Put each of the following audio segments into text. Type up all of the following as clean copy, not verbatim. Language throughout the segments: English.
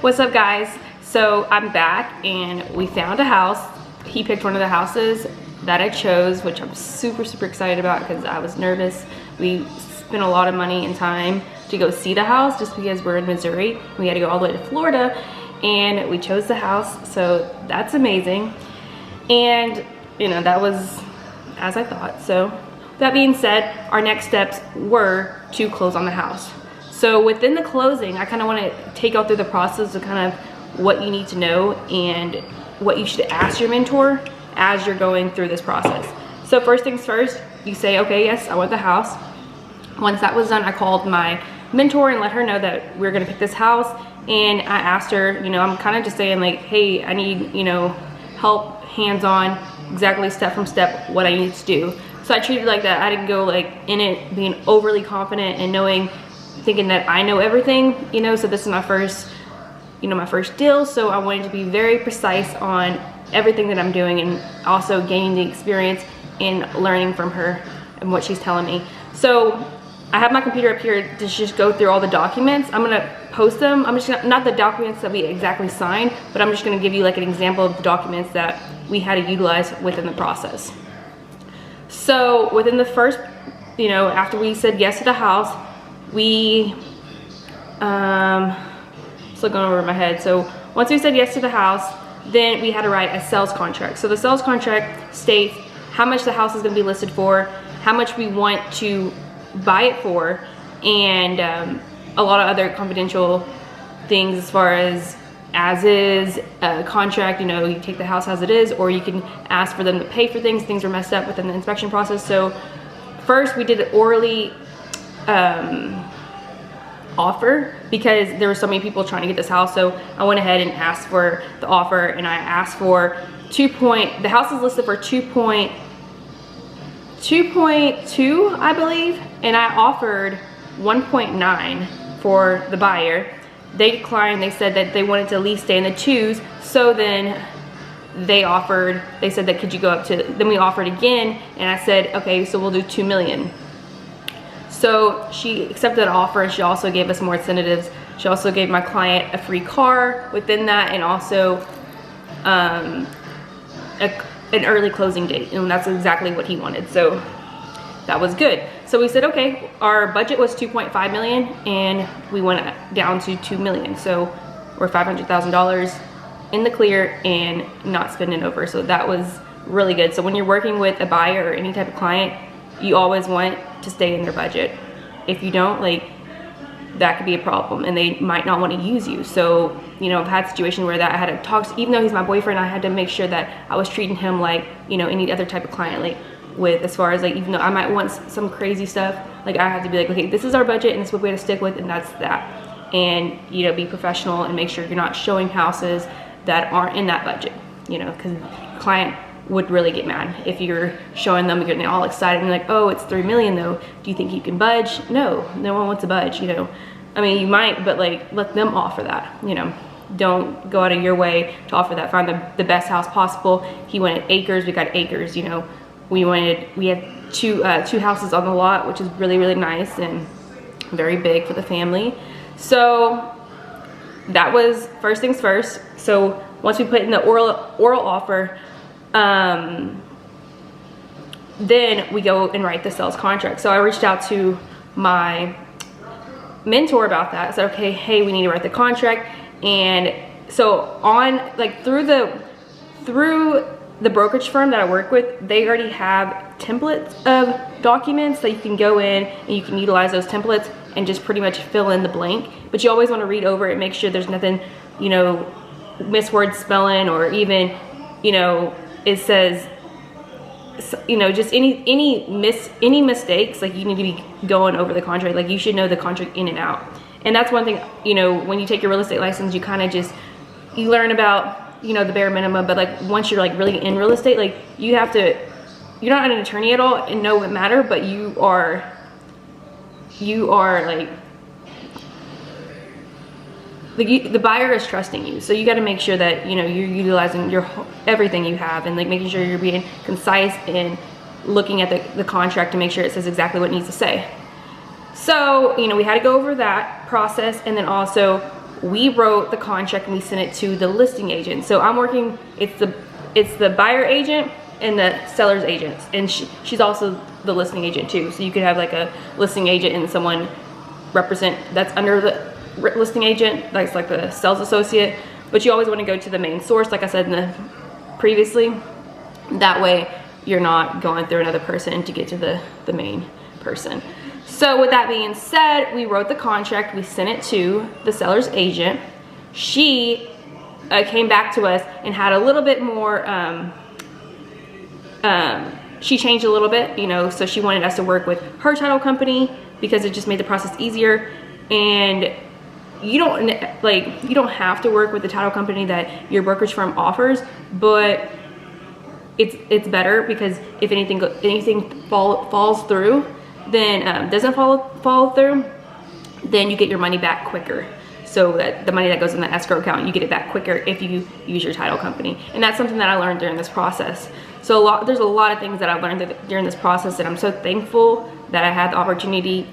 What's up, guys? So I'm back and we found a house. He picked one of the houses that I chose, which I'm super excited about because I was nervous. We spent a lot of money and time to go see the house just because we're in Missouri. We had to go all the way to Florida and we chose the house, so that's amazing. And you know, that was as I thought. So that being said, our next steps were to close on the house. So within the closing, I kind of want to take y'all through the process of kind of what you need to know and what you should ask your mentor as you're going through this process. So first things first, you say, okay, yes, I want the house. Once that was done, I called my mentor and let her know that we're gonna pick this house. And I asked her, you know, I'm kind of just saying like, hey, I need, you know, help hands-on, exactly step from step what I need to do. So I treated it like that. I didn't go like in it being overly confident and thinking that I know everything, you know. So this is my first, you know, my first deal. So I wanted to be very precise on everything that I'm doing and also gaining the experience in learning from her and what she's telling me. So I have my computer up here to just go through all the documents. I'm gonna post them. I'm just gonna, not the documents that we exactly signed, but I'm just gonna give you like an example of the documents that we had to utilize within the process. So within the first, you know, after we said yes to the house, we, just looking over my head. So once we said yes to the house, then we had to write a sales contract. So the sales contract states how much the house is gonna be listed for, how much we want to buy it for, and a lot of other confidential things as far as is contract. You know, you take the house as it is, or you can ask for them to pay for things. Things were messed up within the inspection process. So first we did it orally offer because there were so many people trying to get this house. So I went ahead and asked for the offer, and I asked for the house is listed for 2.2, I believe, and I offered 1.9 for the buyer. They declined. They said that they wanted to at least stay in the 2s. So then they said that could you go up to, then we offered again, and I said, okay, so we'll do 2 million. So she accepted the offer, and she also gave us more incentives. She also gave my client a free car within that, and also an early closing date, and that's exactly what he wanted. So that was good. So we said, okay, our budget was 2.5 million, and we went down to 2 million. So we're $500,000 in the clear and not spending over. So that was really good. So when you're working with a buyer or any type of client, you always want to stay in their budget. If you don't, like, that could be a problem, and they might not want to use you. So, you know, I've had situations where that I had to talk, even though he's my boyfriend, I had to make sure that I was treating him like, you know, any other type of client, like with, as far as like, even though I might want some crazy stuff, like I have to be like, okay, this is our budget and this is what we have to stick with, and that's that. And, you know, be professional and make sure you're not showing houses that aren't in that budget, you know, because client would really get mad if you're showing them, getting all excited and like, oh, it's 3 million though, do you think you can budge? No one wants to budge, you know. I mean, you might, but like, let them offer that, you know. Don't go out of your way to offer that. Find the best house possible. He wanted acres, we got acres, you know. We had two houses on the lot, which is really nice and very big for the family. So that was first things first. So once we put in the oral offer, then we go and write the sales contract. So I reached out to my mentor about that. I said, okay, hey, we need to write the contract. And so on, like, through the brokerage firm that I work with, they already have templates of documents that you can go in and you can utilize those templates and just pretty much fill in the blank. But you always want to read over it and make sure there's nothing, you know, misword spelling, or even, you know, it says, you know, just any mistakes. Like, you need to be going over the contract. Like, you should know the contract in and out. And that's one thing, you know, when you take your real estate license, you kind of just, you learn about, you know, the bare minimum. But like, once you're like really in real estate, like, you have to, you're not an attorney at all and know what matter, but you are like the buyer is trusting you. So you got to make sure that, you know, you're utilizing everything you have, and like making sure you're being concise in looking at the contract to make sure it says exactly what it needs to say. So, you know, we had to go over that process, and then also we wrote the contract and we sent it to the listing agent. So I'm working, it's the buyer agent and the seller's agent, and she's also the listing agent too. So you could have like a listing agent and someone represent that's under the listing agent, that's like the sales associate, but you always want to go to the main source, like I said previously. That way you're not going through another person to get to the main person. So with that being said, we wrote the contract, we sent it to the seller's agent. She came back to us and had a little bit more, she changed a little bit, you know, so she wanted us to work with her title company because it just made the process easier. And you don't have to work with the title company that your brokerage firm offers, but it's better because if anything falls through, then doesn't follow through, then you get your money back quicker. So that the money that goes in the escrow account, you get it back quicker if you use your title company. And that's something that I learned during this process. So there's a lot of things that I've learned during this process, and I'm so thankful that I had the opportunity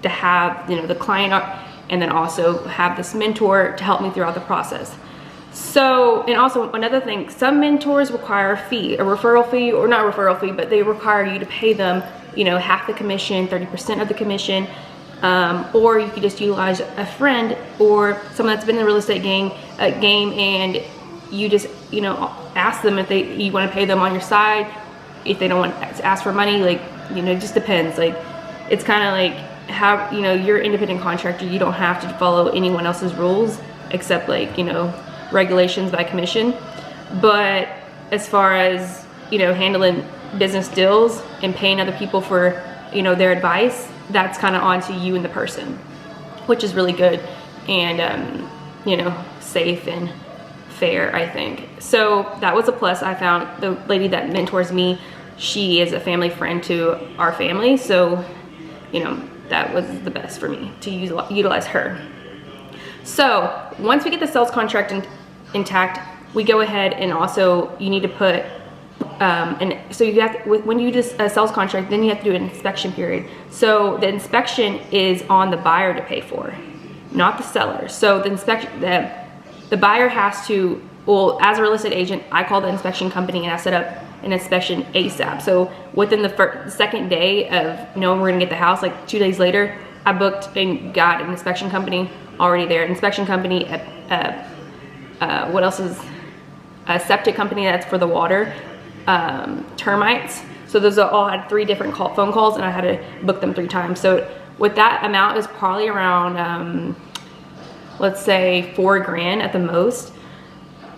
to have, you know, the client and then also have this mentor to help me throughout the process. So, and also another thing, some mentors require a fee, a referral fee, or not a referral fee, but they require you to pay them, you know, half the commission, 30% of the commission, or you could just utilize a friend or someone that's been in the real estate game and you just, you know, ask them if you want to pay them on your side, if they don't want to ask for money, like, you know, it just depends. Like, it's kind of like how, you know, you're an independent contractor, you don't have to follow anyone else's rules except, like, you know, regulations by commission. But as far as, you know, handling business deals and paying other people for, you know, their advice, that's kind of on to you and the person, which is really good and you know, safe and fair, I think. So that was a plus. I found the lady that mentors me, she is a family friend to our family, so, you know, that was the best for me to utilize her. So once we get the sales contract intact, we go ahead and also you need to put and so you have to, when you do a sales contract, then you have to do an inspection period. So the inspection is on the buyer to pay for, not the seller. So the inspection, the buyer has to, well, as a real estate agent, I call the inspection company and I set up an inspection ASAP. So within the second day of knowing we're gonna get the house, like 2 days later, I booked and got an inspection company already there. Inspection company, what else is a septic company that's for the water, termites. So those all had 3 different phone calls, and I had to book them 3 times. So with that amount, is probably around let's say $4,000 at the most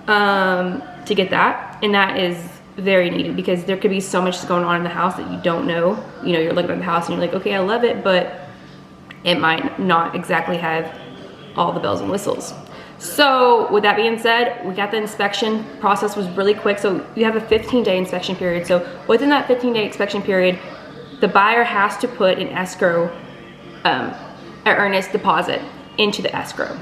to get that, and that is very needed because there could be so much going on in the house that you don't know. You know, you're looking at the house and you're like, okay, I love it, but it might not exactly have all the bells and whistles. So with that being said, we got the inspection process was really quick. So you have a 15-day inspection period. So within that 15-day inspection period, the buyer has to put an escrow, an earnest deposit into the escrow.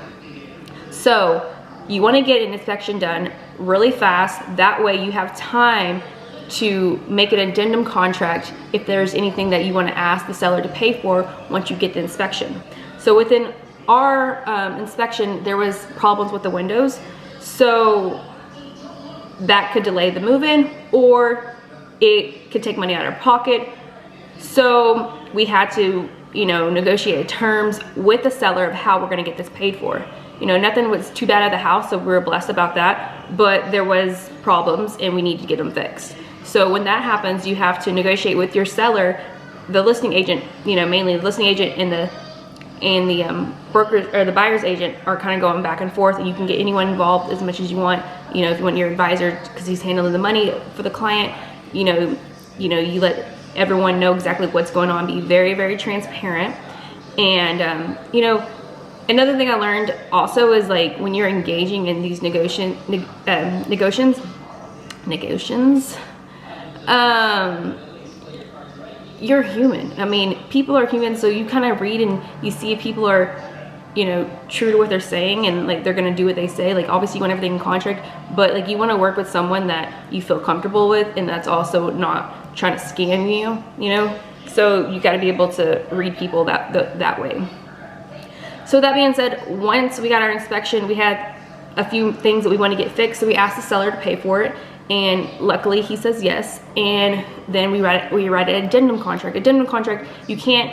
So you want to get an inspection done really fast. That way you have time to make an addendum contract if there's anything that you want to ask the seller to pay for once you get the inspection. So within our inspection, there was problems with the windows, so that could delay the move-in or it could take money out of our pocket. So we had to, you know, negotiate terms with the seller of how we're going to get this paid for. You know, nothing was too bad at the house, so we were blessed about that, but there was problems and we needed to get them fixed. So when that happens, you have to negotiate with your seller, the listing agent, you know, mainly the listing agent and the broker or the buyer's agent are kind of going back and forth, and you can get anyone involved as much as you want. You know, if you want your advisor because he's handling the money for the client, you know, you let everyone know exactly what's going on. Be very, very transparent. And you know, another thing I learned also is, like, when you're engaging in these negotiations, you're human. I mean, people are human, so you kind of read and you see if people are, you know, true to what they're saying and, like, they're gonna do what they say. Like, obviously you want everything in contract, but, like, you want to work with someone that you feel comfortable with and that's also not trying to scam you, you know? So you got to be able to read people that way. So that being said, once we got our inspection, we had a few things that we want to get fixed. So we asked the seller to pay for it, and luckily he says yes. And then we write an addendum contract. Addendum contract, you can't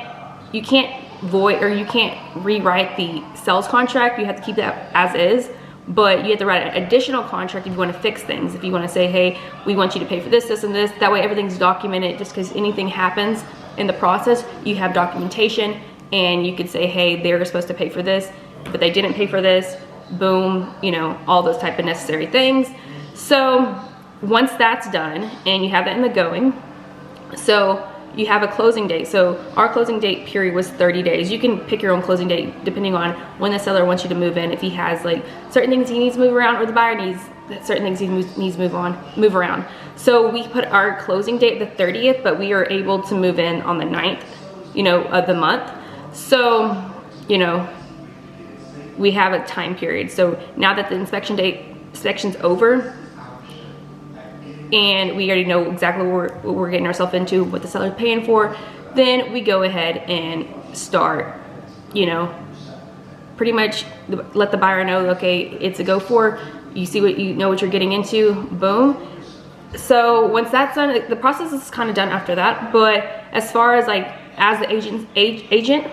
void, or you can't rewrite the sales contract. You have to keep that as is, but you have to write an additional contract if you want to fix things. If you want to say, hey, we want you to pay for this, this, and this. That way everything's documented, just because anything happens in the process, you have documentation, and you could say, hey, they're supposed to pay for this, but they didn't pay for this. Boom, you know, all those type of necessary things. So once that's done and you have that in the going, so you have a closing date. So our closing date period was 30 days. You can pick your own closing date depending on when the seller wants you to move in. If he has like certain things he needs to move around, or the buyer needs certain things he needs to move around. So we put our closing date the 30th, but we are able to move in on the 9th, you know, of the month. So, you know, we have a time period. So now that the inspection's over, and we already know exactly what we're getting ourselves into, what the seller's paying for, then we go ahead and start, you know, pretty much let the buyer know, okay, it's a go for, you see what you know what you're getting into, boom. So once that's done, the process is kind of done after that. But as far as like, as the agent,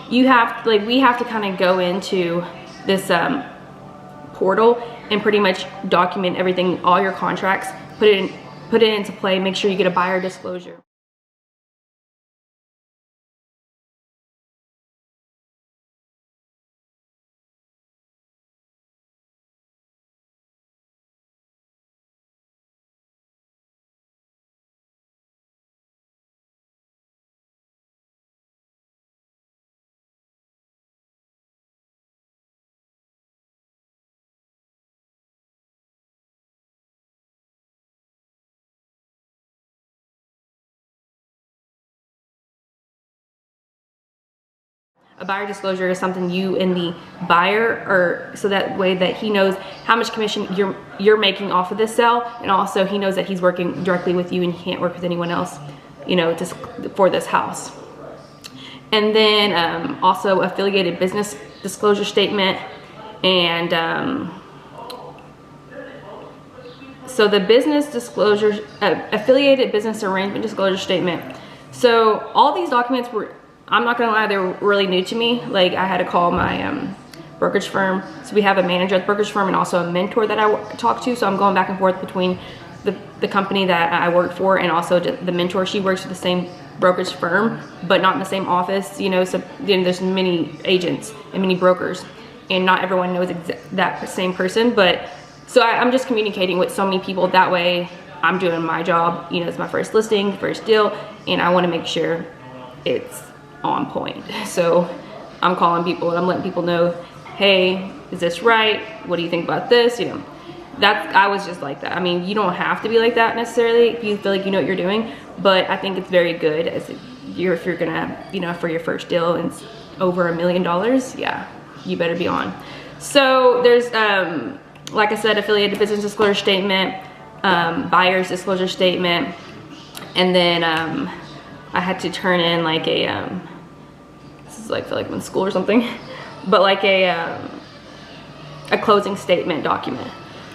you have, like, we have to kind of go into this portal and pretty much document everything, all your contracts, put it into play, make sure you get a buyer disclosure. A buyer disclosure is something you and the buyer are, so that way that he knows how much commission you're making off of this sale, and also he knows that he's working directly with you and he can't work with anyone else, you know, just for this house. And then also affiliated business disclosure statement, and so the business disclosure, affiliated business arrangement disclosure statement. So all these documents were, I'm not gonna lie, they were really new to me. Like, I had to call my brokerage firm. So we have a manager at the brokerage firm and also a mentor that I talk to. So I'm going back and forth between the company that I work for and also the mentor. She works for the same brokerage firm, but not in the same office, you know. So then there's many agents and many brokers, and not everyone knows that same person. But so I'm just communicating with so many people. That way I'm doing my job. You know, it's my first listing, first deal, and I wanna make sure it's on point. So I'm calling people and I'm letting people know, hey, is this right? What do you think about this? You know, I was just like that. I mean, you don't have to be like that necessarily if you feel like you know what you're doing, but I think it's very good if you're gonna, you know, for your first deal and it's over $1 million, yeah, you better be on. So there's, like I said, affiliated business disclosure statement, buyer's disclosure statement, and then I had to turn in like a, this is like, I feel like I'm in school or something, but like a closing statement document.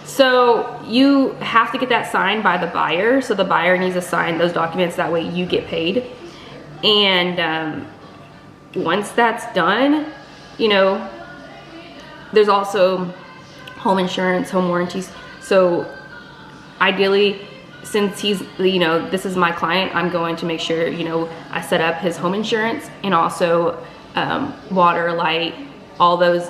So you have to get that signed by the buyer. So the buyer needs to sign those documents, that way you get paid. And once that's done, you know, there's also home insurance, home warranties. So ideally, since he's, you know, this is my client, I'm going to make sure, you know, I set up his home insurance and also water, light, all those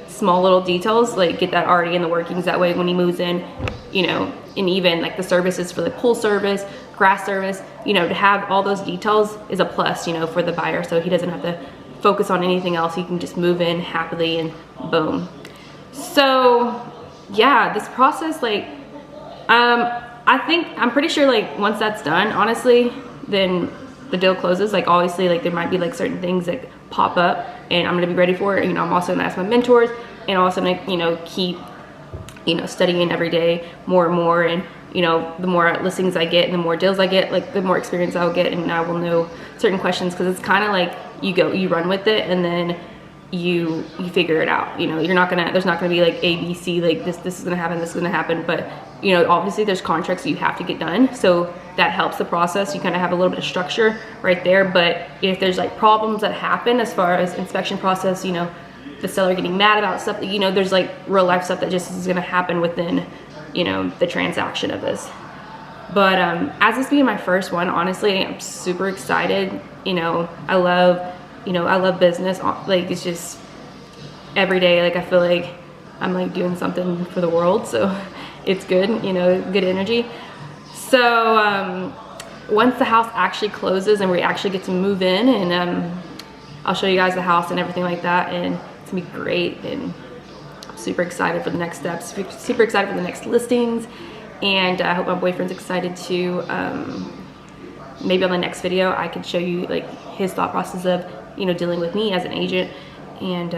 small little details, like get that already in the workings. That way when he moves in, you know, and even like the services for the pool service, grass service, you know, to have all those details is a plus, you know, for the buyer. So he doesn't have to focus on anything else. He can just move in happily and boom. So yeah, this process, like, I'm pretty sure like once that's done, honestly, then the deal closes. Like obviously, like there might be like certain things that pop up and I'm gonna be ready for it. You know, I'm also gonna ask my mentors and also gonna, you know, keep, you know, studying every day more and more. And, you know, the more listings I get and the more deals I get, like the more experience I'll get, and I will know certain questions, because it's kind of like you run with it, and then you figure it out. You know, there's not gonna be like A, B, C, like this is gonna happen, this is gonna happen. But you know, obviously there's contracts that you have to get done, so that helps the process. You kind of have a little bit of structure right there. But if there's like problems that happen as far as inspection process, you know, the seller getting mad about stuff, you know, there's like real life stuff that just is gonna happen within, you know, the transaction of this. But as this being my first one, honestly, I'm super excited. You know, I love business. Like, it's just every day, like, I feel like I'm like doing something for the world, so it's good, you know, good energy. So once the house actually closes and we actually get to move in, and I'll show you guys the house and everything like that, and it's gonna be great. And I'm super excited for the next steps, super excited for the next listings. And I hope my boyfriend's excited too. Maybe on the next video I could show you like his thought process of, you know, dealing with me as an agent, and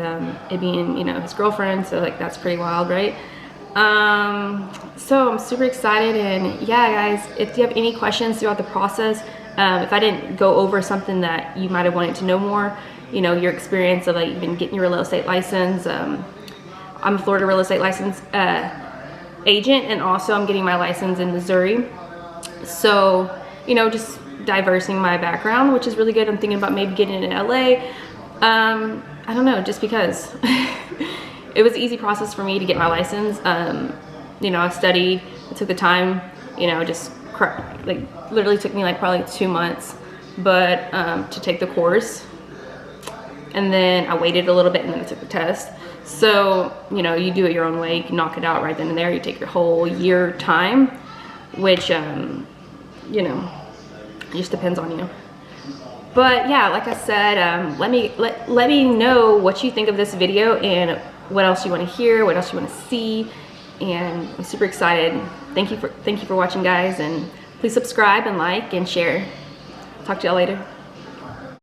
it being, you know, his girlfriend. So like, that's pretty wild, right? So I'm super excited. And yeah, guys, if you have any questions throughout the process, if I didn't go over something that you might have wanted to know more, you know, your experience of like even getting your real estate license. I'm a Florida real estate license agent, and also I'm getting my license in Missouri. So, you know, just diversing my background, which is really good. I'm thinking about maybe getting in LA. I don't know, just because it was an easy process for me to get my license. You know, I studied, I took the time, you know, just like literally took me like probably 2 months, but to take the course. And then I waited a little bit, and then I took the test. So, you know, you do it your own way. You can knock it out right then and there. You take your whole year time, which, you know, it just depends on you. But yeah, like I said, let me know what you think of this video and what else you want to hear, what else you want to see. And I'm super excited. Thank you for watching, guys, and please subscribe and like and share. Talk to y'all later.